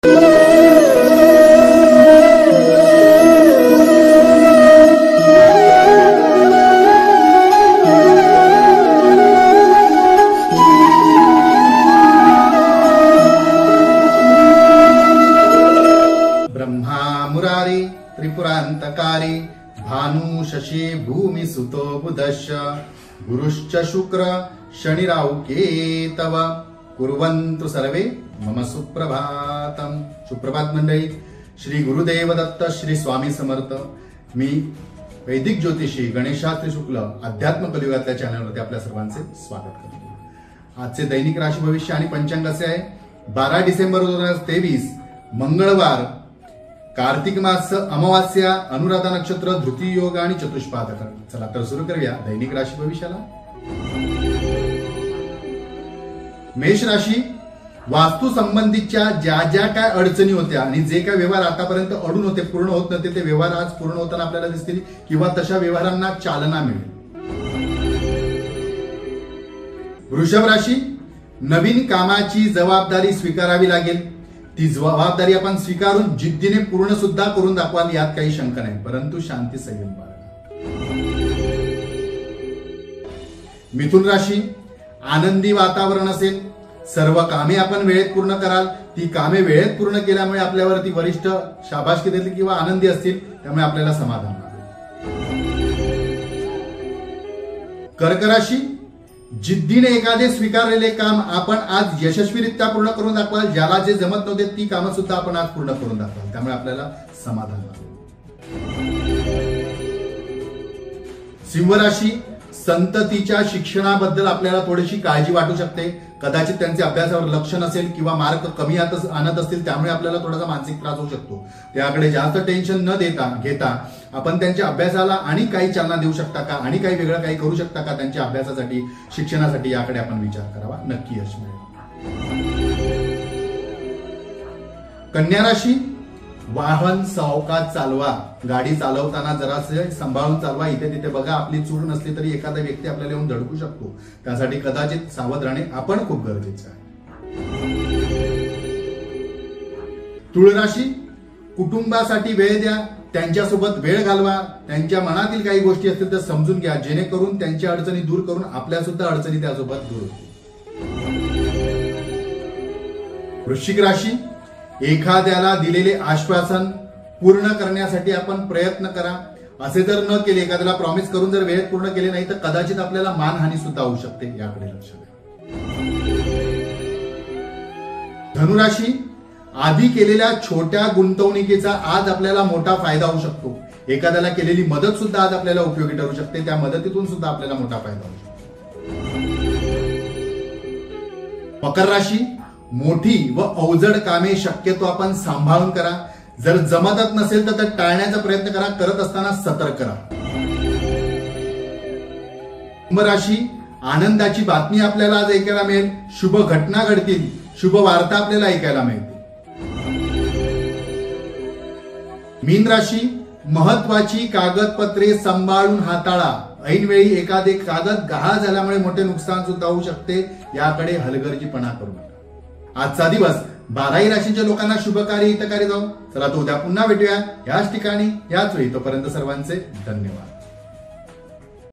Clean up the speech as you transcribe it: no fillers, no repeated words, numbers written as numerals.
मुरारी त्रिपुरांतकारी भानु शशी भूमि सुतो बुधश्च गुरुश्च शुक्र शनिराव केतव कुर्वन्तु सर्वे मम सुप्रभातम। सुप्रभात मंडळी, श्री गुरुदेव दत्त, श्री स्वामी समर्थ। मी वैदिक ज्योतिषी गणेशशास्त्री शुक्ल अध्यात्म कलियुगातल्या चॅनलवरती आपल्या सर्वांचे स्वागत करतो। आजचे दैनिक राशी भविष्य आणि पंचांग असे आहे। 12 डिसेंबर 2023 मंगळवार, कार्तिक मास, अमावास्या, अनुराधा नक्षत्र, धृती योग आणि चतुष्पादक। चला तर सुरू करूया दैनिक राशी भविष्याला। मेष राशी, वास्तू संबंधीच्या ज्या ज्या काय अडचणी होत्या आणि जे काय व्यवहार आतापर्यंत अडून होते, पूर्ण होत नव्हते, ते व्यवहार आज पूर्ण होताना आपल्याला दिसतील किंवा तशा व्यवहारांना चालना मिळेल। वृषभ राशी, नवीन कामाची जबाबदारी स्वीकारावी लागेल। ती जबाबदारी आपण स्वीकारून जिद्दीने पूर्ण सुद्धा करून दाखवाल, यात काही शंका नाही, परंतु शांती संयम बाळगा। मिथुन राशी, आनंदी वातावरण असेल। सर्व कामे आपण वेळेत पूर्ण कराल। ती कामे वेळेत पूर्ण केल्यामुळे आपल्यावरती वरिष्ठ शाबासकी देतील किंवा आनंदी असतील, त्यामुळे आपल्याला समाधान वाटेल। कर्क राशी, जिद्दीने एखादे स्वीकारलेले काम आपण आज यशस्वीरित्या पूर्ण करून दाखवाल। ज्याला जे जमत नव्हते ती कामं सुद्धा आपण आज पूर्ण करून दाखवाल, त्यामुळे आपल्याला समाधान वाटेल। सिंह राशी, संततीच्या शिक्षणाबद्दल आपल्याला थोडीशी काळजी वाटू शकते। कदाचित त्यांचे अभ्यासावर लक्ष नसेल किंवा मार्क कमी आणत असतील, त्यामुळे आपल्याला थोडासा मानसिक त्रास होऊ शकतो। त्याकडे जास्त टेन्शन न घेता आपण त्यांच्या अभ्यासाला आणि काही चालना देऊ शकता का, आणि काही वेगळं काही करू शकता का त्यांच्या अभ्यासासाठी, शिक्षणासाठी, याकडे आपण विचार करावा, नक्की यश मिळेल। कन्या राशी, वाहन सावकाश चालवा। गाडी चालवताना जरासे सांभाळून चालवा। इथे तिथे बघा, आपली चूक नसली तरी एखादा व्यक्ती आपल्याला येऊन धडकू शकतो, त्यासाठी कदाचित सावध राहणे आपण खूप गरजेचे आहे। तुळ राशी, कुटुंबासाठी वेळ द्या, त्यांच्यासोबत वेळ घालवा। त्यांच्या मनातील काही गोष्टी असतील तर समजून घ्या, जेणेकरून त्यांच्या अडचणी दूर करून आपल्या सुद्धा अडचणी त्यासोबत दूर होतील। वृश्चिक राशी, एखाद्याला दिलेले आश्वासन पूर्ण करण्यासाठी आपण प्रयत्न करा। असे जर न केले, एखाद्याला प्रॉमिस करून जर वेळेत पूर्ण केले नाही तर कदाचित आपल्याला मानहानी सुद्धा होऊ शकते, याकडे लक्ष द्या। धनुराशी, आधी केलेल्या छोट्या गुंतवणुकीचा आज आपल्याला मोठा फायदा होऊ शकतो। एखाद्याला केलेली मदत सुद्धा आज आपल्याला उपयोगी ठरू शकते, त्या मदतीतून सुद्धा आपल्याला मोठा फायदा होऊ शकतो। मकर राशी, मोठी व अवजड कामे शक्यतो आपण सांभाळून करा। जर जमतच नसेल तर टाळण्याचा प्रयत्न करा, करत असताना सतर्क राहा। कुंभ राशी, आनंदाची बातमी आपल्याला आज ऐकायला मिळेल। शुभ घटना घडतील, शुभ वार्ता आपल्याला ऐकायला मिळतील। मीन राशी, महत्वाची कागदपत्रे सांभाळून हाताळा। ऐनवेळी एखादे कागद गहाळ झाल्यामुळे मोठे नुकसान सुद्धा होऊ शकते, याकडे हलगर्जीपणा करू नका। आजचा दिवस 12 राशीच्या लोकांना शुभकारी हितकारी जाऊ। चला तो उद्या पुन्हा भेटूया याच ठिकाणी याच वेळी। तोपर्यंत सर्वांचे धन्यवाद।